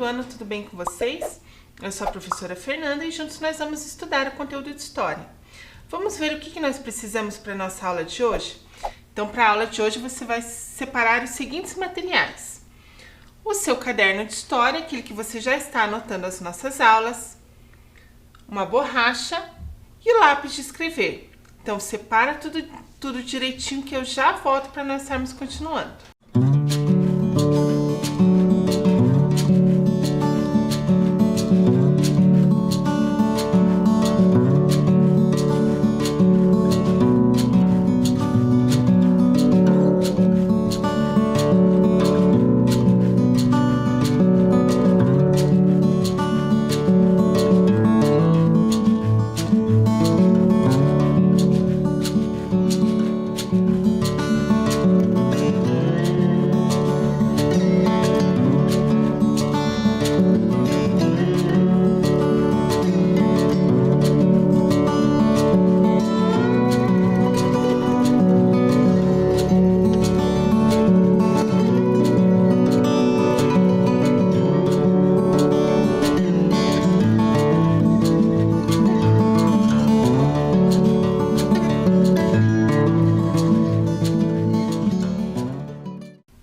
ano, tudo bem com vocês? Eu sou a professora Fernanda e juntos nós vamos estudar o conteúdo de História. Vamos ver o que nós precisamos para a nossa aula de hoje? Então, para a aula de hoje você vai separar os seguintes materiais. O seu caderno de História, aquele que você já está anotando as nossas aulas, uma borracha e o lápis de escrever. Então, separa tudo direitinho que eu já volto para nós estarmos continuando.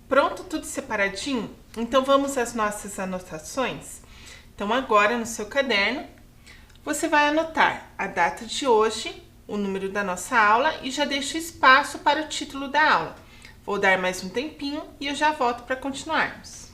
Pronto, tudo separadinho? Então vamos às nossas anotações? Então agora no seu caderno, você vai anotar a data de hoje, o número da nossa aula e já deixa espaço para o título da aula. Vou dar mais um tempinho e eu já volto para continuarmos.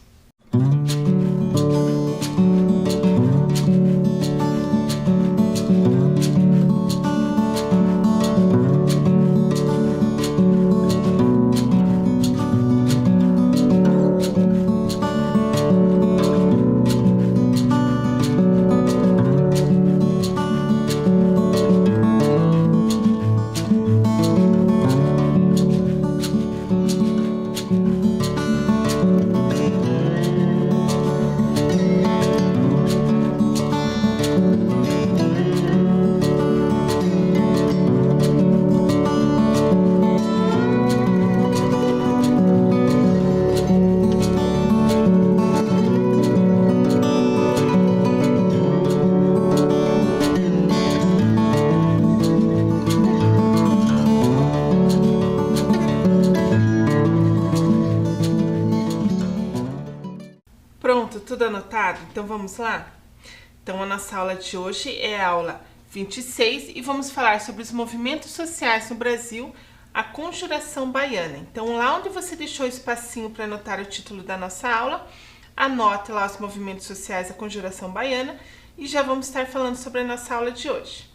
Pronto, tudo anotado? Então vamos lá? Então a nossa aula de hoje é a aula 26 e vamos falar sobre os movimentos sociais no Brasil, a Conjuração Baiana. Então lá onde você deixou o espacinho para anotar o título da nossa aula, anote lá os movimentos sociais, a Conjuração Baiana e já vamos estar falando sobre a nossa aula de hoje.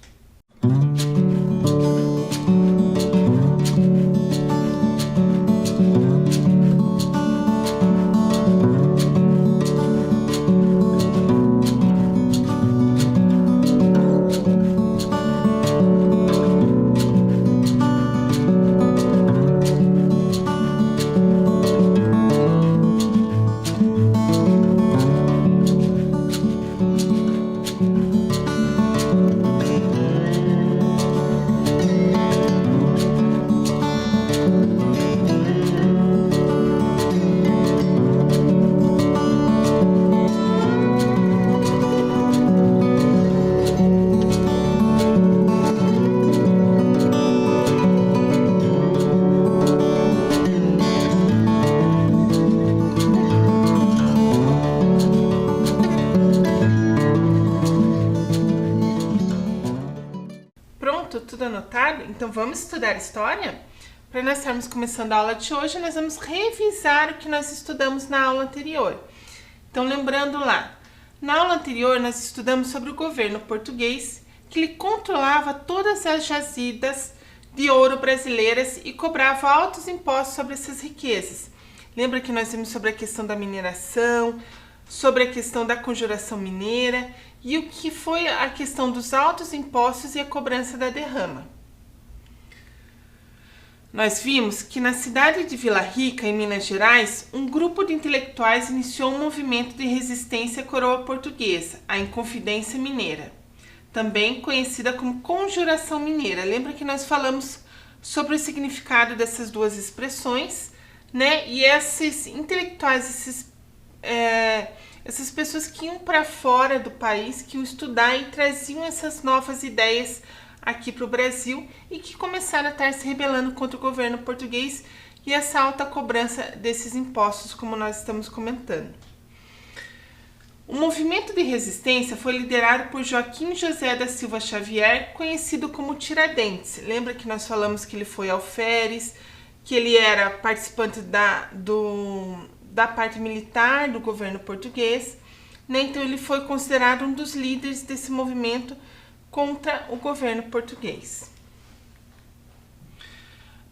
Tudo anotado? Então vamos estudar História? Para nós estarmos começando a aula de hoje, nós vamos revisar o que nós estudamos na aula anterior. Então lembrando lá, na aula anterior nós estudamos sobre o governo português, que ele controlava todas as jazidas de ouro brasileiras e cobrava altos impostos sobre essas riquezas. Lembra que nós vimos sobre a questão da mineração, sobre a questão da conjuração mineira e o que foi a questão dos altos impostos e a cobrança da derrama. Nós vimos que na cidade de Vila Rica, em Minas Gerais, um grupo de intelectuais iniciou um movimento de resistência à coroa portuguesa, a Inconfidência Mineira, também conhecida como Conjuração Mineira. Lembra que nós falamos sobre o significado dessas duas expressões, né? E esses intelectuais, essas pessoas que iam para fora do país, que iam estudar e traziam essas novas ideias aqui para o Brasil e que começaram a estar se rebelando contra o governo português e essa alta cobrança desses impostos, como nós estamos comentando. O movimento de resistência foi liderado por Joaquim José da Silva Xavier, conhecido como Tiradentes. Lembra que nós falamos que ele foi alferes, que ele era participante da parte militar do governo português, né? Então ele foi considerado um dos líderes desse movimento contra o governo português.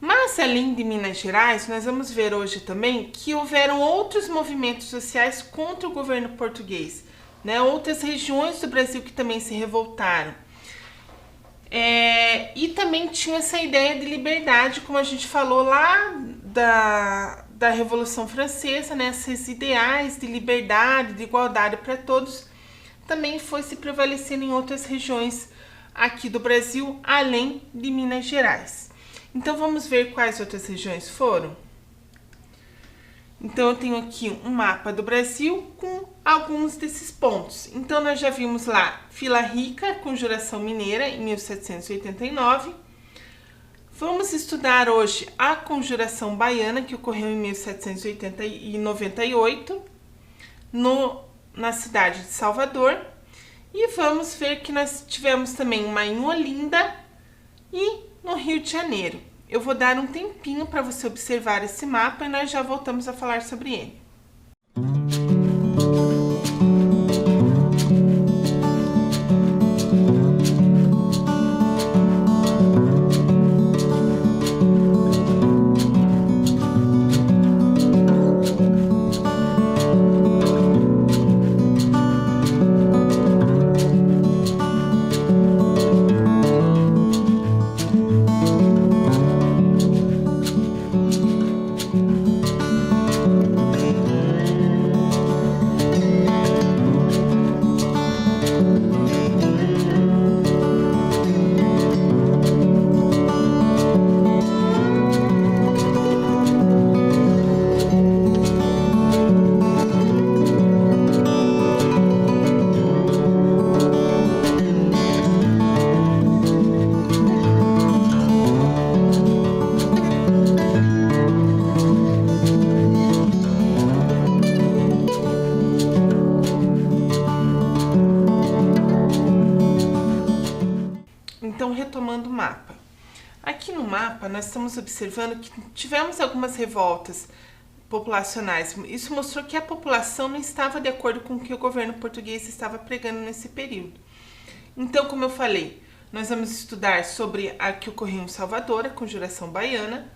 Mas além de Minas Gerais, nós vamos ver hoje também que houveram outros movimentos sociais contra o governo português, né? Outras regiões do Brasil que também se revoltaram. E também tinha essa ideia de liberdade, como a gente falou lá da Revolução Francesa, né? Esses ideais de liberdade, de igualdade para todos, também foi se prevalecendo em outras regiões aqui do Brasil, além de Minas Gerais. Então vamos ver quais outras regiões foram? Então eu tenho aqui um mapa do Brasil com alguns desses pontos. Então nós já vimos lá Vila Rica, Conjuração Mineira, em 1789. Vamos estudar hoje a Conjuração Baiana, que ocorreu em 1798, na cidade de Salvador. E vamos ver que nós tivemos também uma em Olinda e no Rio de Janeiro. Eu vou dar um tempinho para você observar esse mapa e nós já voltamos a falar sobre ele. Então, retomando o mapa. Aqui no mapa, nós estamos observando que tivemos algumas revoltas populacionais. Isso mostrou que a população não estava de acordo com o que o governo português estava pregando nesse período. Então, como eu falei, nós vamos estudar sobre a que ocorreu em Salvador, a Conjuração Baiana.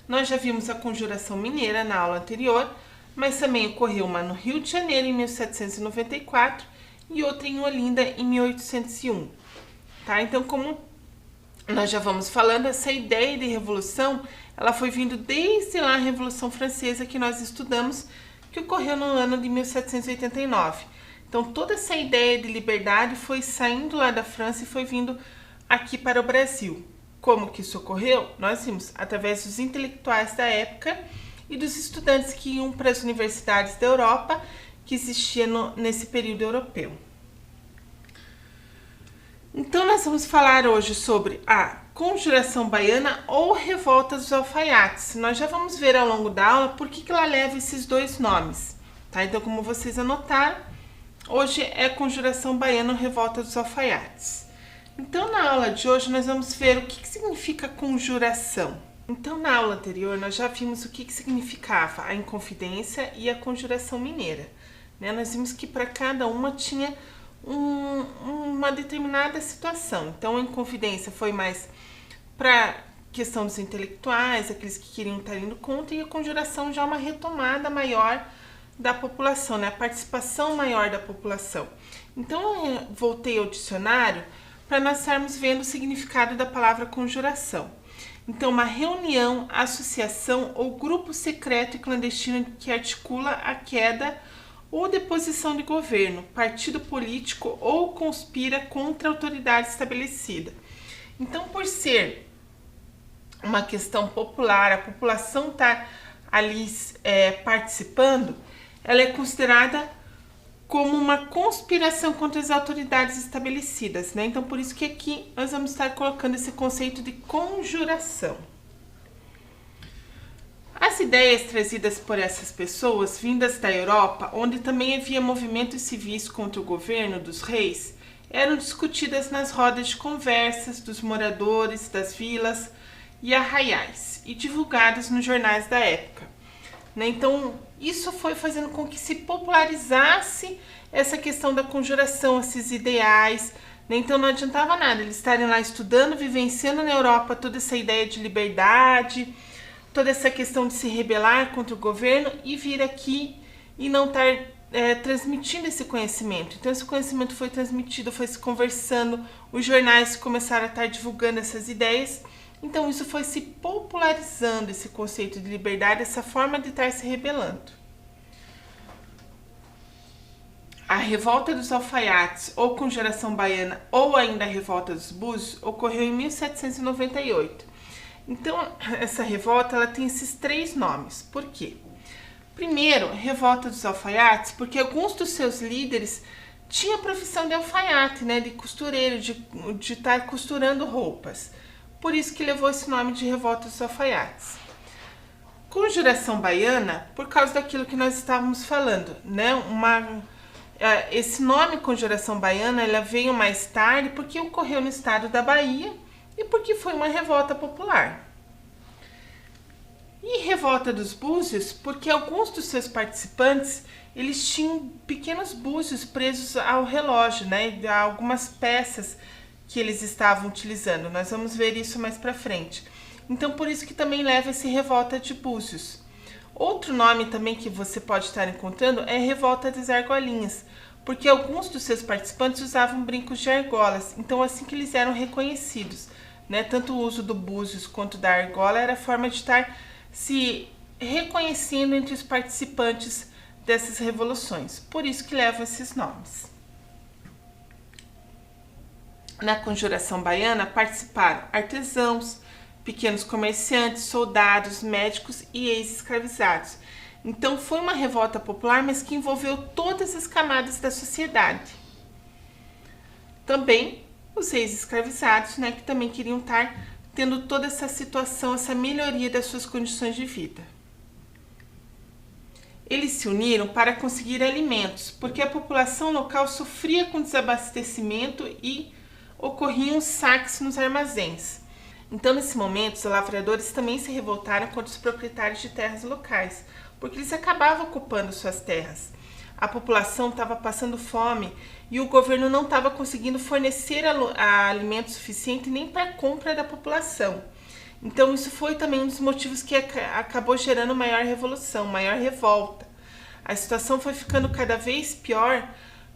Nós já vimos a Conjuração Mineira na aula anterior, mas também ocorreu uma no Rio de Janeiro, em 1794, e outra em Olinda, em 1801. Tá? Então, como nós já vamos falando, essa ideia de revolução, ela foi vindo desde lá a Revolução Francesa, que nós estudamos, que ocorreu no ano de 1789. Então, toda essa ideia de liberdade foi saindo lá da França e foi vindo aqui para o Brasil. Como que isso ocorreu? Nós vimos através dos intelectuais da época e dos estudantes que iam para as universidades da Europa, que existia nesse período europeu. Então, nós vamos falar hoje sobre a Conjuração Baiana ou Revolta dos Alfaiates. Nós já vamos ver ao longo da aula por que ela leva esses dois nomes. Tá? Então, como vocês anotaram, hoje é Conjuração Baiana ou Revolta dos Alfaiates. Então, na aula de hoje, nós vamos ver o que significa conjuração. Então, na aula anterior, nós já vimos o que significava a Inconfidência e a Conjuração Mineira. Né? Nós vimos que para cada uma tinha uma determinada situação. Então, a Inconfidência foi mais para questão dos intelectuais, aqueles que queriam estar indo contra, e a Conjuração já é uma retomada maior da população, né? A participação maior da população. Então, eu voltei ao dicionário para nós estarmos vendo o significado da palavra conjuração. Então, uma reunião, associação ou grupo secreto e clandestino que articula a queda ou deposição de governo, partido político ou conspira contra a autoridade estabelecida. Então, por ser uma questão popular, a população está ali participando, ela é considerada como uma conspiração contra as autoridades estabelecidas, né? Então, por isso que aqui nós vamos estar colocando esse conceito de conjuração. As ideias trazidas por essas pessoas, vindas da Europa, onde também havia movimentos civis contra o governo dos reis, eram discutidas nas rodas de conversas dos moradores das vilas e arraiais e divulgadas nos jornais da época, né? Então, isso foi fazendo com que se popularizasse essa questão da conjuração, esses ideais, né? Então, não adiantava nada eles estarem lá estudando, vivenciando na Europa toda essa ideia de liberdade, toda essa questão de se rebelar contra o governo e vir aqui e não estar transmitindo esse conhecimento. Então, esse conhecimento foi transmitido, foi se conversando, os jornais começaram a estar divulgando essas ideias. Então, isso foi se popularizando, esse conceito de liberdade, essa forma de estar se rebelando. A revolta dos alfaiates, ou conjuração baiana, ou ainda a revolta dos búzios, ocorreu em 1798. Então, essa revolta ela tem esses 3 nomes. Por quê? Primeiro, revolta dos alfaiates, porque alguns dos seus líderes tinham a profissão de alfaiate, né, de costureiro, de estar costurando roupas. Por isso que levou esse nome de revolta dos alfaiates. Conjuração baiana, por causa daquilo que nós estávamos falando, né? Esse nome conjuração baiana ela veio mais tarde porque ocorreu no estado da Bahia e porque foi uma revolta popular. E revolta dos búzios, porque alguns dos seus participantes, eles tinham pequenos búzios presos ao relógio, né? A algumas peças que eles estavam utilizando. Nós vamos ver isso mais para frente. Então, por isso que também leva esse revolta de búzios. Outro nome também que você pode estar encontrando é revolta das argolinhas, porque alguns dos seus participantes usavam brincos de argolas. Então, assim que eles eram reconhecidos, né? Tanto o uso do búzios quanto da argola era a forma de estar se reconhecendo entre os participantes dessas revoluções. Por isso que levam esses nomes. Na conjuração baiana participaram artesãos, pequenos comerciantes, soldados, médicos e ex-escravizados. Então foi uma revolta popular, mas que envolveu todas as camadas da sociedade. Também os ex-escravizados, né, que também queriam estar tendo toda essa situação, essa melhoria das suas condições de vida. Eles se uniram para conseguir alimentos, porque a população local sofria com desabastecimento e ocorriam saques nos armazéns. Então, nesse momento, os lavradores também se revoltaram contra os proprietários de terras locais, porque eles acabavam ocupando suas terras. A população estava passando fome e o governo não estava conseguindo fornecer alimento suficiente nem para a compra da população. Então, isso foi também um dos motivos que acabou gerando maior revolução, maior revolta. A situação foi ficando cada vez pior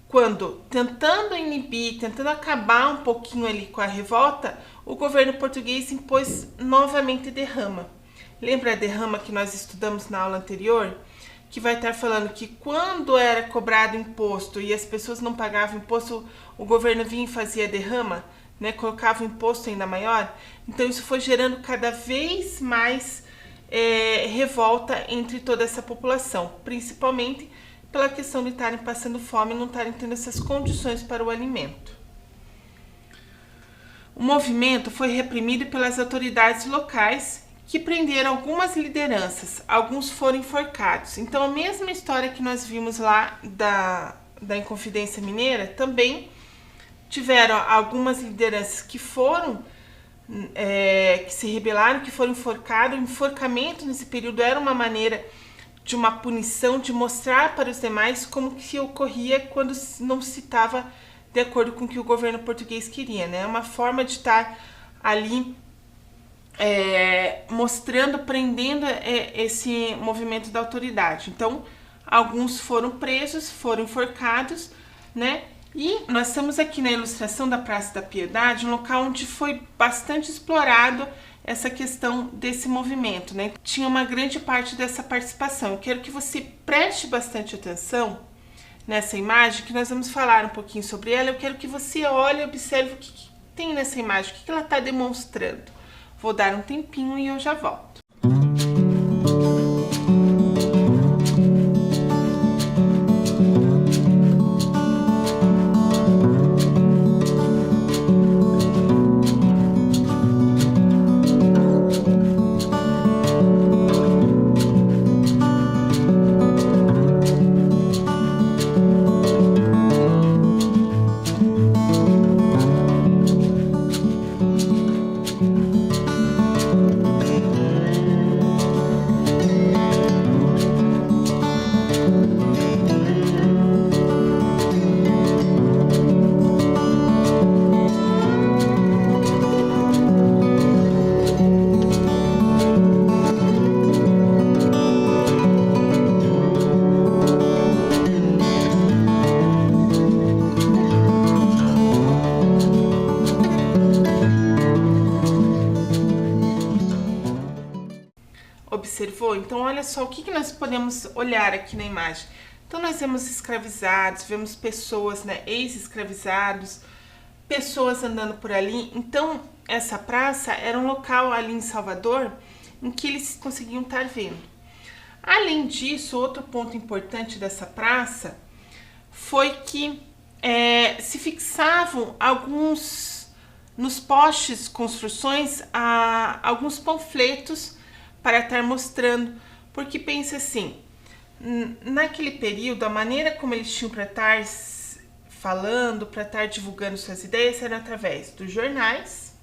quando, tentando inibir, tentando acabar um pouquinho ali com a revolta, o governo português impôs novamente derrama. Lembra a derrama que nós estudamos na aula anterior? Que vai estar falando que quando era cobrado imposto e as pessoas não pagavam imposto, o governo vinha e fazia derrama, né? Colocava o imposto ainda maior. Então isso foi gerando cada vez mais revolta entre toda essa população, principalmente pela questão de estarem passando fome e não estarem tendo essas condições para o alimento. O movimento foi reprimido pelas autoridades locais, que prenderam algumas lideranças, alguns foram enforcados. Então, a mesma história que nós vimos lá da Inconfidência Mineira, também tiveram algumas lideranças que foram, que se rebelaram, que foram enforcados. O enforcamento nesse período era uma maneira de uma punição, de mostrar para os demais como que ocorria quando não se estava de acordo com o que o governo português queria, né? É uma forma de estar ali mostrando, prendendo esse movimento da autoridade. Então, alguns foram presos, foram enforcados, né? E nós estamos aqui na ilustração da Praça da Piedade, um local onde foi bastante explorado essa questão desse movimento, né? Tinha uma grande parte dessa participação. Eu quero que você preste bastante atenção nessa imagem, que nós vamos falar um pouquinho sobre ela. Eu quero que você olhe e observe o que tem nessa imagem, o que ela está demonstrando. Vou dar um tempinho e eu já volto. observou? Então, olha só o que nós podemos olhar aqui na imagem. Então, nós vemos escravizados, vemos pessoas, né, ex-escravizados, pessoas andando por ali. Então, essa praça era um local ali em Salvador em que eles conseguiam estar vendo. Além disso, outro ponto importante dessa praça foi que se fixavam nos postes, construções, alguns panfletos para estar mostrando, porque pensa assim, naquele período, a maneira como eles tinham para estar falando, para estar divulgando suas ideias, era através dos jornais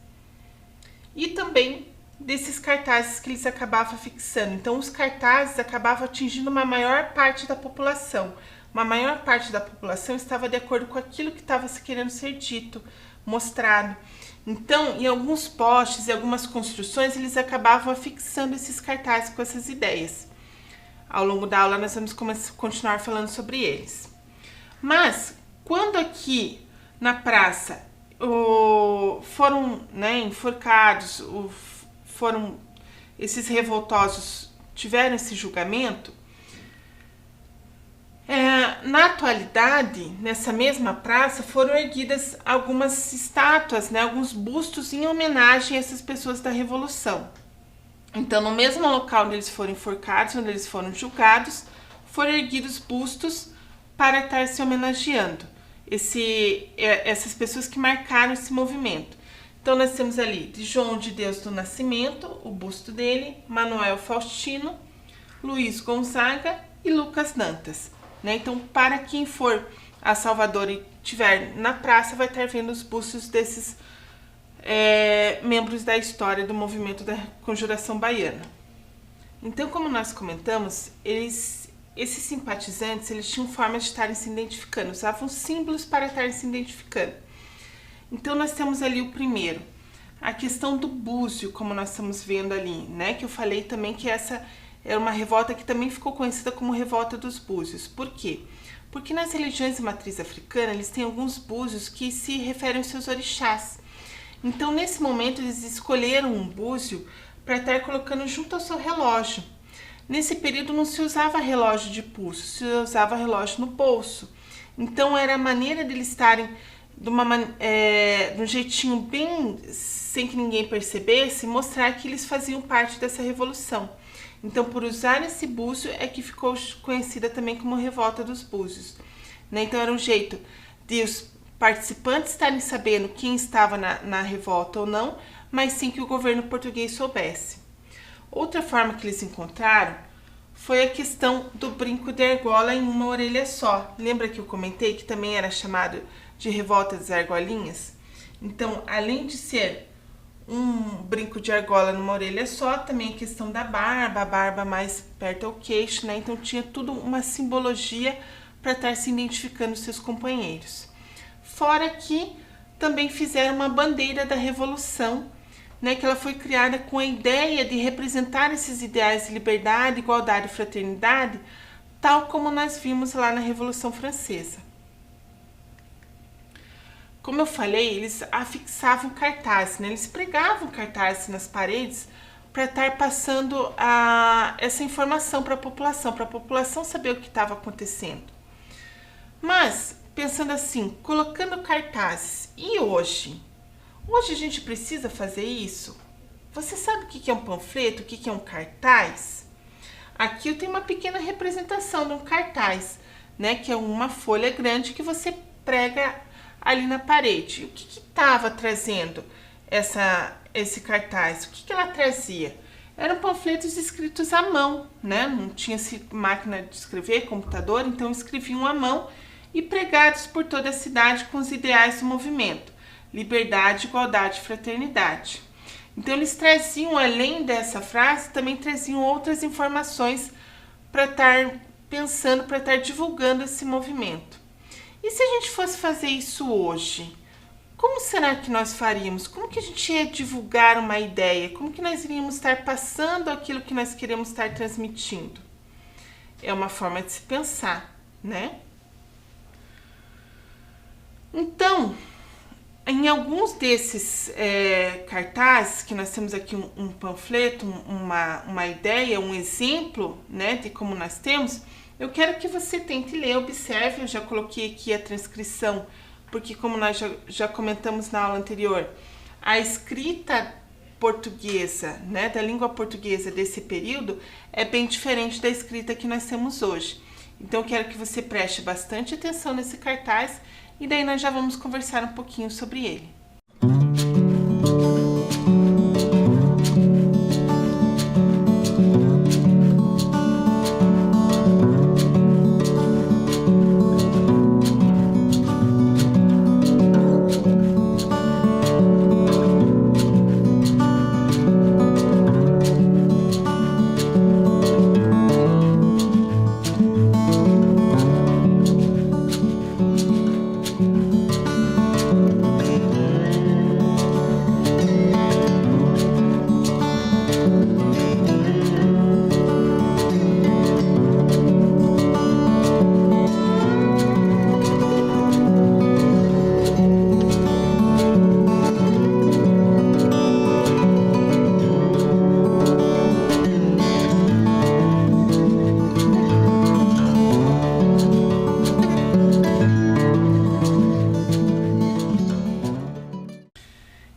e também desses cartazes que eles acabavam fixando. Então, os cartazes acabavam atingindo uma maior parte da população. Uma maior parte da população estava de acordo com aquilo que estava se querendo ser dito, mostrado. Então, em alguns postes e algumas construções, eles acabavam fixando esses cartazes com essas ideias. Ao longo da aula, nós vamos continuar falando sobre eles. Mas, quando aqui na praça foram, né, enforcados, esses revoltosos tiveram esse julgamento, na atualidade, nessa mesma praça, foram erguidas algumas estátuas, né, alguns bustos em homenagem a essas pessoas da Revolução. Então, no mesmo local onde eles foram enforcados, onde eles foram julgados, foram erguidos bustos para estar se homenageando essas pessoas que marcaram esse movimento. Então, nós temos ali de João de Deus do Nascimento, o busto dele, Manuel Faustino, Luiz Gonzaga e Lucas Dantas. Né? Então, para quem for a Salvador e estiver na praça, vai estar vendo os bustos desses membros da história do movimento da Conjuração Baiana. Então, como nós comentamos, esses simpatizantes, eles tinham formas de estarem se identificando, usavam símbolos para estarem se identificando. Então, nós temos ali o primeiro, a questão do búzio, como nós estamos vendo ali, né? Que eu falei também que essa é uma revolta que também ficou conhecida como revolta dos búzios. Por quê? Porque nas religiões de matriz africana, eles têm alguns búzios que se referem aos seus orixás. Então, nesse momento, eles escolheram um búzio para estar colocando junto ao seu relógio. Nesse período, não se usava relógio de pulso, se usava relógio no bolso. Então, era a maneira deles estarem de um jeitinho bem, sem que ninguém percebesse, mostrar que eles faziam parte dessa revolução. Então, por usar esse búzio, é que ficou conhecida também como Revolta dos Búzios. Né? Então, era um jeito de os participantes estarem sabendo quem estava na revolta ou não, mas sim que o governo português soubesse. Outra forma que eles encontraram foi a questão do brinco de argola em uma orelha só. Lembra que eu comentei que também era chamado de revolta das argolinhas? Então, além de ser um brinco de argola numa orelha só, também a questão da barba, a barba mais perto ao queixo, né? Então tinha tudo uma simbologia para estar se identificando os seus companheiros. Fora que também fizeram uma bandeira da revolução, né? Que ela foi criada com a ideia de representar esses ideais de liberdade, igualdade e fraternidade, tal como nós vimos lá na Revolução Francesa. Como eu falei, eles afixavam cartazes, né? Eles pregavam cartazes nas paredes para estar passando essa informação para a população saber o que estava acontecendo. Mas, pensando assim, colocando cartazes, e hoje? Hoje a gente precisa fazer isso? Você sabe o que é um panfleto, o que é um cartaz? Aqui eu tenho uma pequena representação de um cartaz, né? Que é uma folha grande que você prega ali na parede. O que estava trazendo esse cartaz? O que ela trazia? Eram panfletos escritos à mão, né? Não tinha máquina de escrever, computador, então escreviam à mão e pregados por toda a cidade com os ideais do movimento: liberdade, igualdade e fraternidade. Então eles traziam, além dessa frase, também traziam outras informações para estar pensando, para estar divulgando esse movimento. E se a gente fosse fazer isso hoje? Como será que nós faríamos? Como que a gente ia divulgar uma ideia? Como que nós iríamos estar passando aquilo que nós queremos estar transmitindo? É uma forma de se pensar, né? Então, Em alguns desses cartazes, que nós temos aqui um panfleto, uma ideia, um exemplo, né, de como nós temos, eu quero que você tente ler, observe. Eu já coloquei aqui a transcrição, porque como nós já comentamos na aula anterior, a escrita portuguesa, né, da língua portuguesa desse período é bem diferente da escrita que nós temos hoje. Então eu quero que você preste bastante atenção nesse cartaz e daí nós já vamos conversar um pouquinho sobre ele.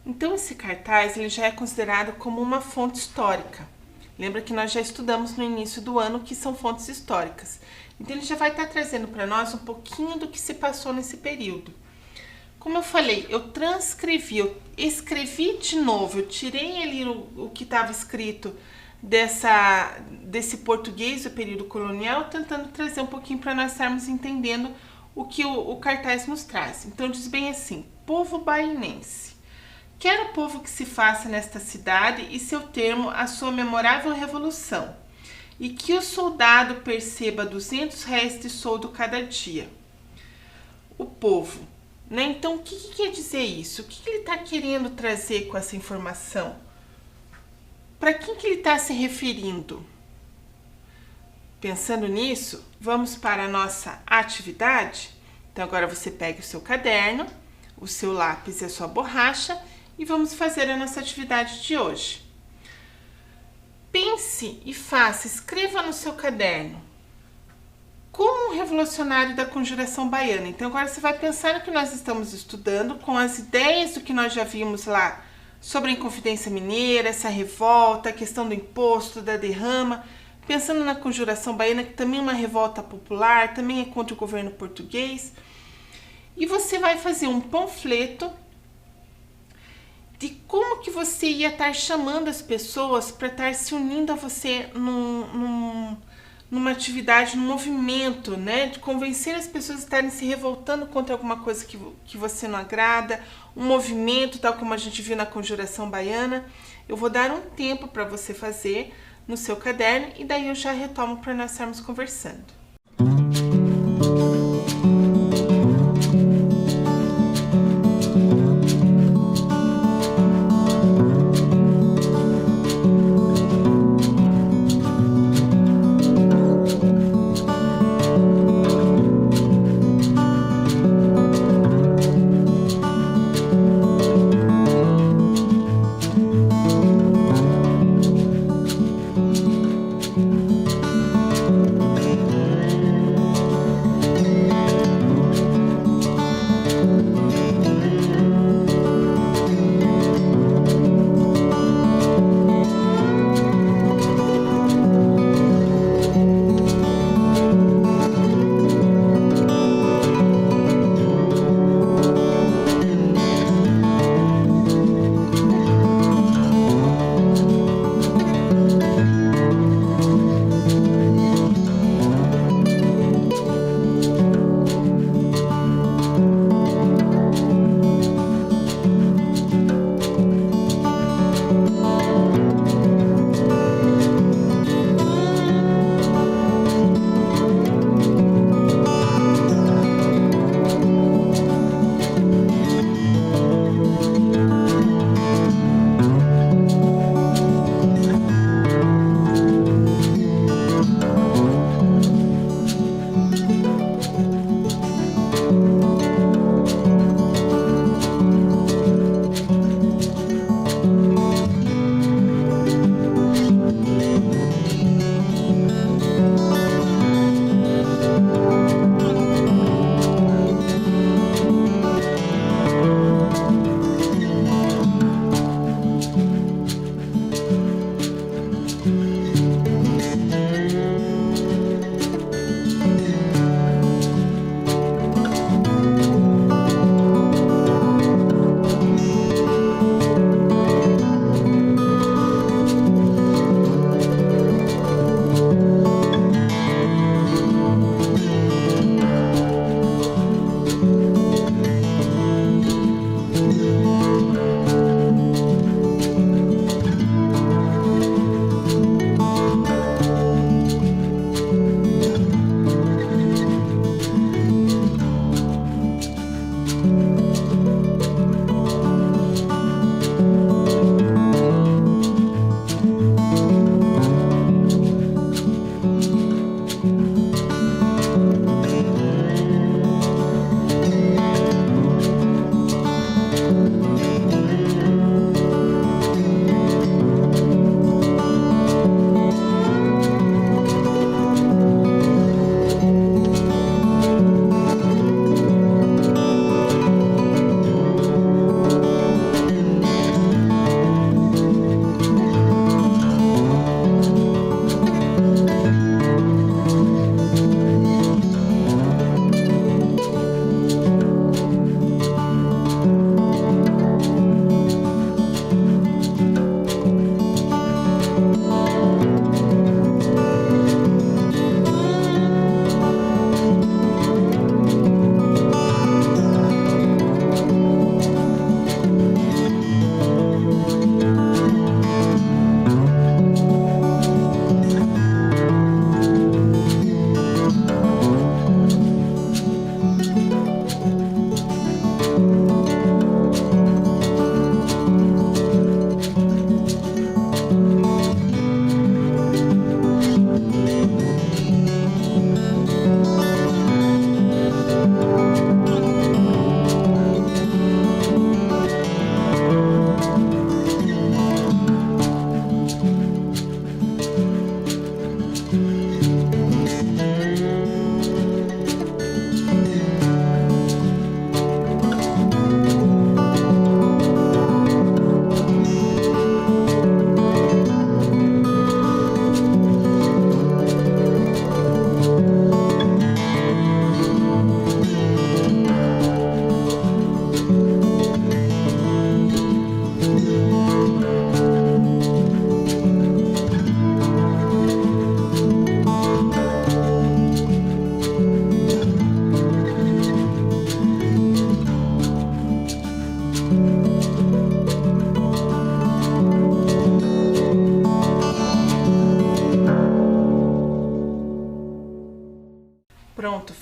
Então esse cartaz ele já é considerado como uma fonte histórica. Lembra que nós já estudamos no início do ano que são fontes históricas. Então ele já vai estar trazendo para nós um pouquinho do que se passou nesse período. Como eu falei, eu transcrevi, eu escrevi de novo, eu tirei ali o que estava escrito desse português do período colonial, tentando trazer um pouquinho para nós estarmos entendendo o que o cartaz nos traz. Então diz bem assim: povo bainense. Quer o povo que se faça nesta cidade e seu termo a sua memorável revolução, e que o soldado perceba 200 réis de soldo cada dia. O povo, né? Então, o que quer dizer isso? O que ele está querendo trazer com essa informação? Para quem que ele está se referindo? Pensando nisso, vamos para a nossa atividade? Então, agora você pega o seu caderno, o seu lápis e a sua borracha, e vamos fazer a nossa atividade de hoje. Pense e faça, escreva no seu caderno como um revolucionário da Conjuração Baiana. Então agora você vai pensar no que nós estamos estudando, com as ideias do que nós já vimos lá sobre a Inconfidência Mineira, essa revolta, a questão do imposto, da derrama, pensando na Conjuração Baiana, que também é uma revolta popular, também é contra o governo português. E você vai fazer um panfleto de como que você ia estar chamando as pessoas para estar se unindo a você numa atividade, num movimento, né? De convencer as pessoas a estarem se revoltando contra alguma coisa que você não agrada, um movimento, tal como a gente viu na Conjuração Baiana. Eu vou dar um tempo para você fazer no seu caderno e daí eu já retomo para nós estarmos conversando.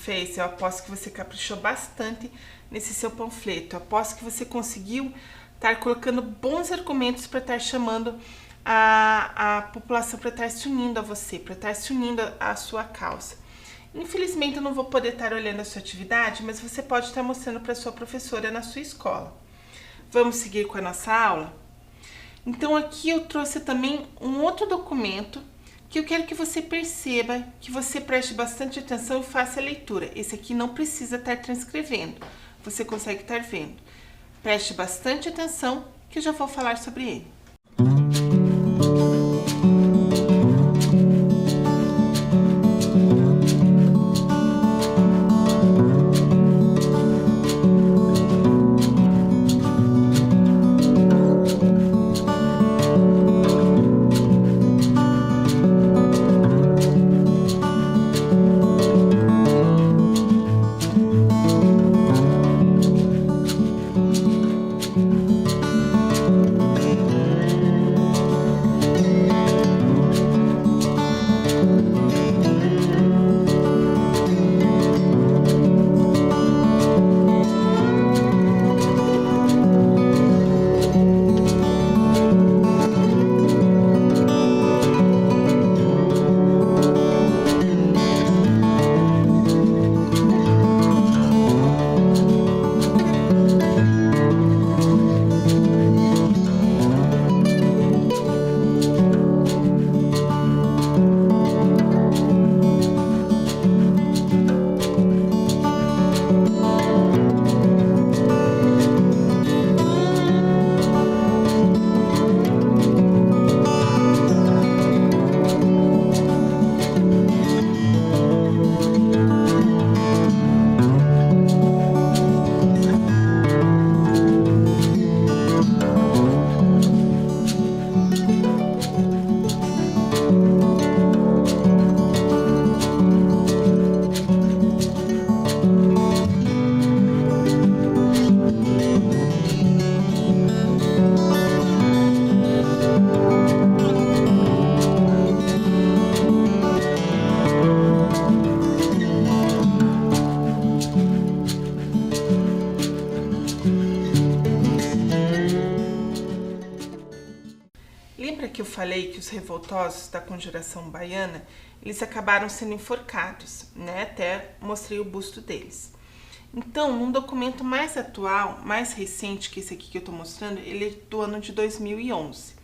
fez, eu aposto que você caprichou bastante nesse seu panfleto. Eu aposto que você conseguiu estar colocando bons argumentos para estar chamando a população para estar se unindo a você, para estar se unindo à sua causa. Infelizmente eu não vou poder estar olhando a sua atividade, mas você pode estar mostrando para sua professora na sua escola. Vamos seguir com a nossa aula? Então aqui eu trouxe também um outro documento que eu quero que você perceba, que você preste bastante atenção e faça a leitura. Esse aqui não precisa estar transcrevendo, você consegue estar vendo. Preste bastante atenção que eu já vou falar sobre ele. Lembra que eu falei que os revoltosos da Conjuração Baiana, eles acabaram sendo enforcados, né? Até mostrei o busto deles. Então, num documento mais atual, mais recente que esse aqui que eu estou mostrando, ele é do ano de 2011.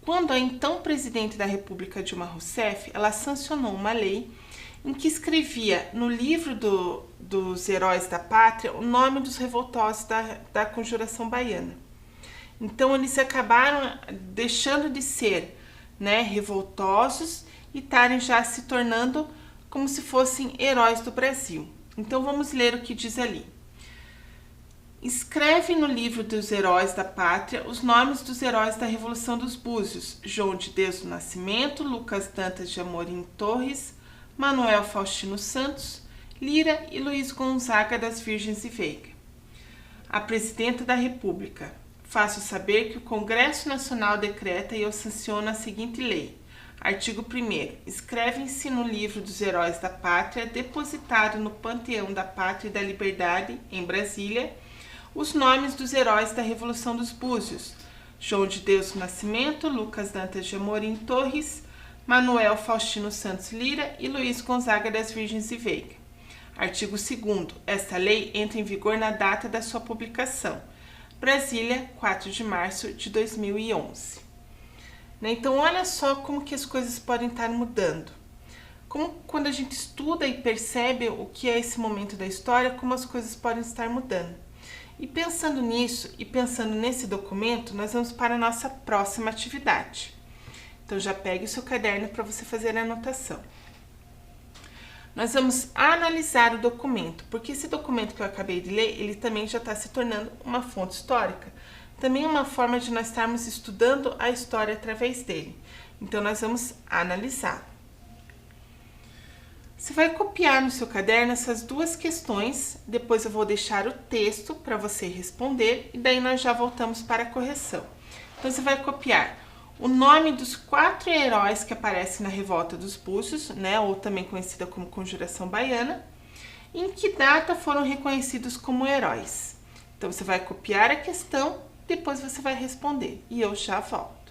Quando a então presidente da República, Dilma Rousseff, ela sancionou uma lei em que escrevia no livro dos heróis da pátria o nome dos revoltosos da Conjuração Baiana. Então, eles acabaram deixando de ser, né, revoltosos e estarem já se tornando como se fossem heróis do Brasil. Então, vamos ler o que diz ali. Escreve no livro dos heróis da pátria os nomes dos heróis da Revolução dos Búzios: João de Deus do Nascimento, Lucas Dantas de Amorim Torres, Manuel Faustino Santos, Lira e Luiz Gonzaga das Virgens e Veiga. A Presidenta da República: faço saber que o Congresso Nacional decreta e eu sanciono a seguinte lei. Artigo 1º. Escrevem-se no livro dos heróis da pátria, depositado no Panteão da Pátria e da Liberdade, em Brasília, os nomes dos heróis da Revolução dos Búzios: João de Deus do Nascimento, Lucas Dantas de Amorim Torres, Manuel Faustino Santos Lira e Luiz Gonzaga das Virgens e Veiga. Artigo 2º. Esta lei entra em vigor na data da sua publicação. Brasília, 4 de março de 2011. Então, olha só como que as coisas podem estar mudando. Como quando a gente estuda e percebe o que é esse momento da história, como as coisas podem estar mudando. E pensando nisso e pensando nesse documento, nós vamos para a nossa próxima atividade. Então, já pegue o seu caderno para você fazer a anotação. Nós vamos analisar o documento, porque esse documento que eu acabei de ler, ele também já está se tornando uma fonte histórica. Também uma forma de nós estarmos estudando a história através dele. Então, nós vamos analisar. Você vai copiar no seu caderno essas duas questões, depois eu vou deixar o texto para você responder e daí nós já voltamos para a correção. Então, você vai copiar o nome dos 4 heróis que aparecem na Revolta dos Búzios, né, ou também conhecida como Conjuração Baiana, Em que data foram reconhecidos como heróis? Então você vai copiar a questão, depois você vai responder. E eu já volto.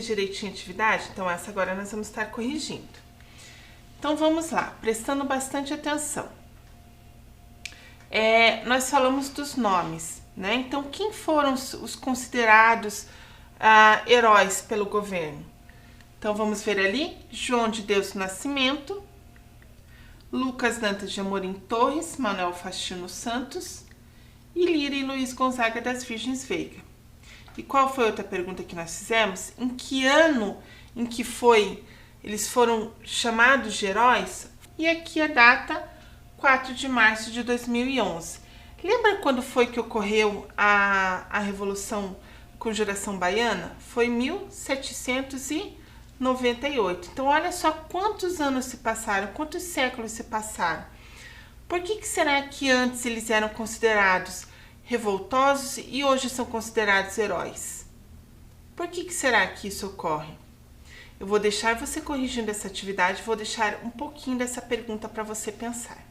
fez direitinho a atividade? Então essa agora nós vamos estar corrigindo. Então vamos lá, prestando bastante atenção. Nós falamos dos nomes, né? Então quem foram os considerados heróis pelo governo? Então vamos ver ali, João de Deus Nascimento, Lucas Dantas de Amorim Torres, Manuel Faustino Santos e Lira e Luiz Gonzaga das Virgens Veiga. E qual foi a outra pergunta que nós fizemos? Em que ano em que eles foram chamados de heróis? E aqui a data, 4 de março de 2011. Lembra quando foi que ocorreu a Revolução Conjuração Baiana? Foi 1798. Então, olha só quantos anos se passaram, quantos séculos se passaram. Por que será que antes eles eram considerados revoltosos e hoje são considerados heróis? Por que será que isso ocorre? Eu vou deixar você corrigindo essa atividade, vou deixar um pouquinho dessa pergunta para você pensar.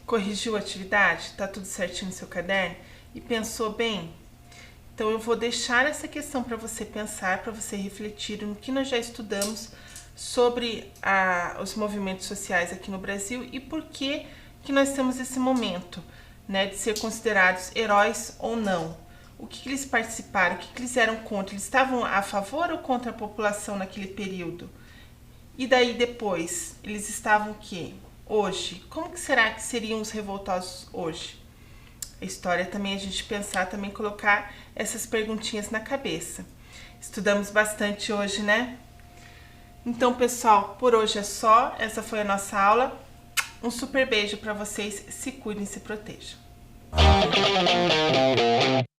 Corrigiu a atividade? Tá tudo certinho no seu caderno? E pensou bem? Então eu vou deixar essa questão para você pensar, para você refletir no que nós já estudamos sobre os movimentos sociais aqui no Brasil e por que nós temos esse momento, né, de ser considerados heróis ou não. O que eles participaram, o que eles eram contra? Eles estavam a favor ou contra a população naquele período? E daí depois, eles estavam o quê? Hoje, como que será que seriam os revoltosos hoje? A história também, a gente pensar, também colocar essas perguntinhas na cabeça. Estudamos bastante hoje, né? Então, pessoal, por hoje é só. Essa foi a nossa aula. Um super beijo para vocês. Se cuidem, se protejam.